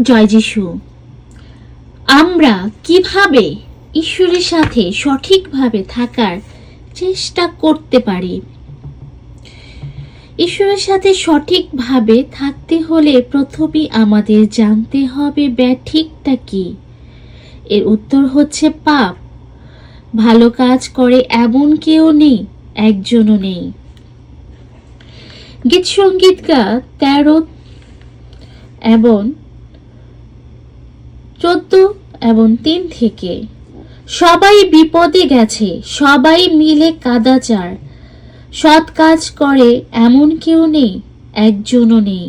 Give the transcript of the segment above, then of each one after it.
জয় যিশু। আমরা কিভাবে ঈশ্বরের সাথে সঠিকভাবে থাকার চেষ্টা করতে পারি? ঈশ্বরের সাথে সঠিকভাবে থাকতে হলে প্রথমে আমাদের জানতে হবে ব্যাঠিকটা কি। এর উত্তর হচ্ছে পাপ। ভালো কাজ করে এমন কেউ নেই, একজনও নেই। গীত সংগীতকার 13 এবং 14 এবং 3 থেকে, সবাই বিপদে গেছে, সবাই মিলে কাদাচার, সৎ কাজ করে এমন কেউ নেই, একজনও নেই।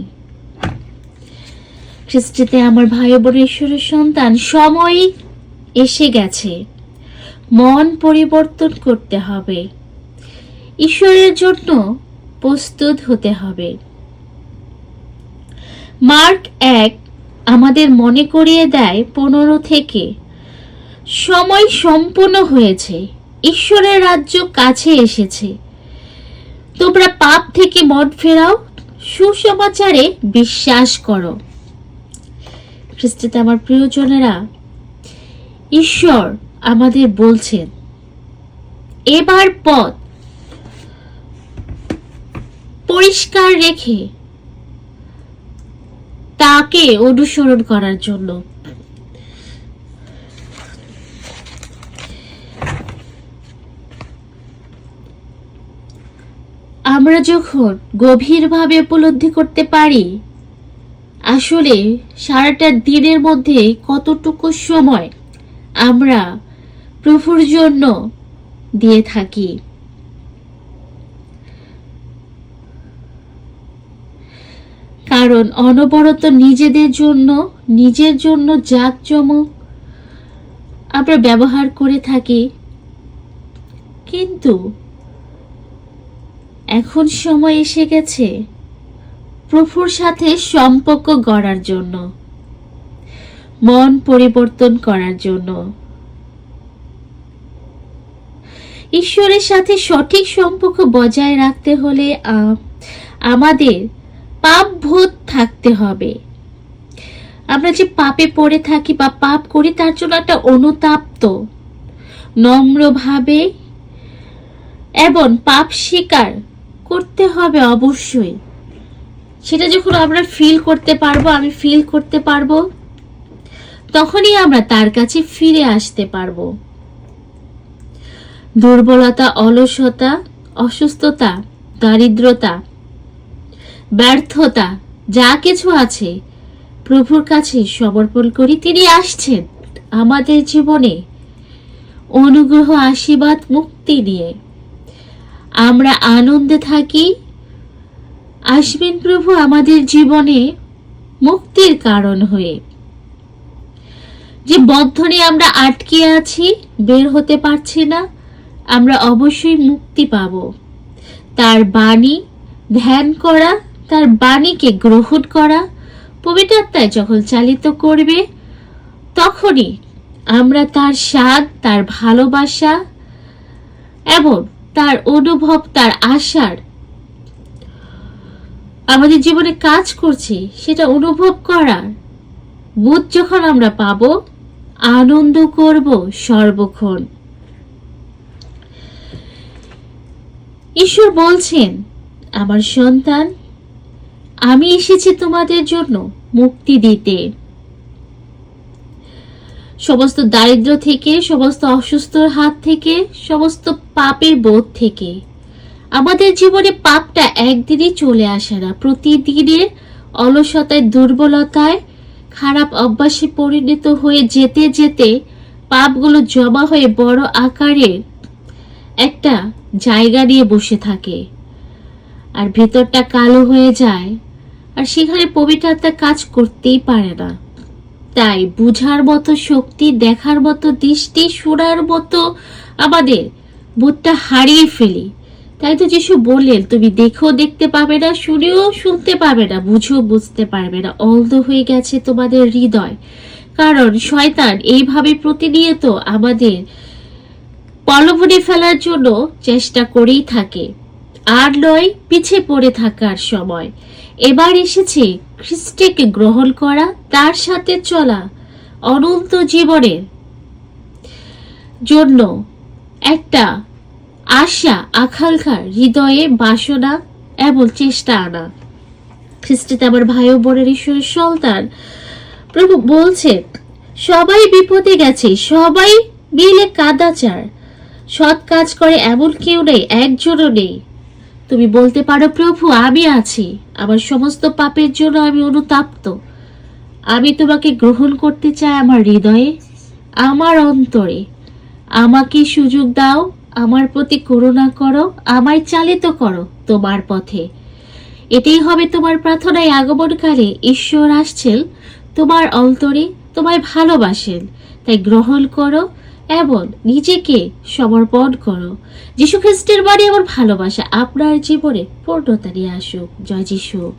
খ্রিস্টতে আমার ভাই বোন ঈশ্বরের সন্তান, সময় এসে গেছে, মন পরিবর্তন করতে হবে, ঈশ্বরের জন্য প্রস্তুত হতে হবে। মার্ক 1 আমাদের মনে করিয়ে দেয় 15 থেকে, সময় সম্পূর্ণ হয়েছে, ঈশ্বরের রাজ্য কাছে এসেছে, তোমরা পাপ থেকে মন ফেরাও, সুসমাচারে বিশ্বাস করো। খ্রিস্টতে আমার প্রিয়জনেরা, ঈশ্বর আমাদের বলছেন এবার পথ পরিষ্কার রেখে তাকে অনুসরণ করার জন্য। আমরা যখন গভীরভাবে উপলব্ধি করতে পারি আসলে সারাটা দিনের মধ্যে কতটুকু সময় আমরা প্রভুর জন্য দিয়ে থাকি, কারণ অনবরত নিজের জন্য জাঁকজমক আমরা ব্যবহার করে থাকি, কিন্তু এখন সময় এসে গেছে প্রভুর সাথে সম্পর্ক গড়ার জন্য, মন পরিবর্তন করার জন্য। ঈশ্বরের সাথে সঠিক সম্পর্ক বজায় রাখতে হলে আমাদের পাপবোধ থাকতে হবে। আমরা যে পাপে পড়ে থাকি বা পাপ করি তার জন্য একটা অনুতাপ্ত, নম্রভাবে এবং পাপ স্বীকার করতে হবে অবশ্যই। সেটা যখন আমরা ফিল করতে পারবো, আমি ফিল করতে পারবো, তখনই আমরা তার কাছে ফিরে আসতে পারবো। দুর্বলতা, অলসতা, অসুস্থতা, দারিদ্রতা, ব্যর্থতা যা কিছু আছে প্রভুর কাছে সমর্পণ করি। তিনি আসছেন আমাদের জীবনে অনুগ্রহ, আশীর্বাদ, মুক্তি নিয়ে। আমরা আনন্দে থাকি, আসবেন প্রভু আমাদের জীবনে মুক্তির কারণ হয়ে। যে বন্ধনে আমরা আটকে আছি, বের হতে পারছি না, আমরা অবশ্যই মুক্তি পাব। তার বাণী ধ্যান করা, তার বাণীকে গ্রহণ করা, পবিত্র আত্মায় যখন চালিত করবে তখনই আমরা তার স্বাদ, তার ভালোবাসা এবং তার অনুভব, তার আশার আমাদের জীবনে কাজ করছে সেটা অনুভব করার বোধ যখন আমরা পাব, আনন্দ করব সর্বক্ষণ। ঈশ্বর বলছেন, আমার সন্তান, আমি এসেছি তোমাদের জন্য মুক্তি দিতে, সমস্ত দারিদ্র থেকে, সমস্ত অসুস্থর হাত থেকে, সমস্ত পাপের বোধ থেকে। আমাদের জীবনে পাপটা একদিনই চলে আসে না, প্রতিদিনের অলসতায়, দুর্বলতায়, খারাপ অভ্যাসে পরিণত হয়ে যেতে যেতে পাপগুলো জমা হয়ে বড় আকারের একটা জায়গা নিয়ে বসে থাকে, আর ভেতরটা কালো হয়ে যায়, আর সেখানে পবিত্র আত্মা কাজ করতেই পারে না। তাই বুঝার মতো শক্তি, দেখার মতো দৃষ্টি, শোনার মতো আমাদের বোধটা হারিয়ে ফেলি। তাই তো যিশু বললেন, তুমি দেখেও দেখতে পাবে না, শুনেও শুনতে পাবে না, বুঝেও বুঝতে পারবে না, অন্ধ হয়ে গেছে তোমাদের হৃদয়। কারণ শয়তান এইভাবে প্রতিনিয়ত আমাদের প্রলোভনে ফেলার জন্য চেষ্টা করেই থাকে, আর নয় পিছে পড়ে থাকার সময়। এবার এসেছে খ্রিস্টকে গ্রহণ করা, তার সাথে চলা, অনন্ত জীবনের জন্য একটা আশা আকাঙ্ক্ষা হৃদয়ে বাসনা এবং চেষ্টা আনা। খ্রিস্টে আমার ভাই ও বোনের ঈশ্বরের সন্তান, প্রভু বলছেন সবাই বিপদে গেছে, সবাই মিলে কাদাচার, সৎ কাজ করে এমন কেউ নেই, একজনও নেই। তুমি বলতে পারো প্রভু আমি আছি, আমার সমস্ত পাপের জন্য আমি অনুতাপ্ত, আমি তোমাকে গ্রহণ করতে চাই আমার হৃদয়ে, আমার অন্তরে। আমাকে সুযোগ দাও, আমার প্রতি করুণা করো, আমায় চালিত করো তোমার পথে। এটাই হবে তোমার প্রার্থনায়। আগমনকালে ঈশ্বর আসছেন তোমার অন্তরে, তোমায় ভালোবাসেন, তাই গ্রহণ করো এবং নিজেকে সমর্পণ করো। যীশু খ্রিস্টের বাণী আমার ভালোবাসা আপনার জীবনে পূর্ণতা নিয়ে আসুক। জয় যীশু।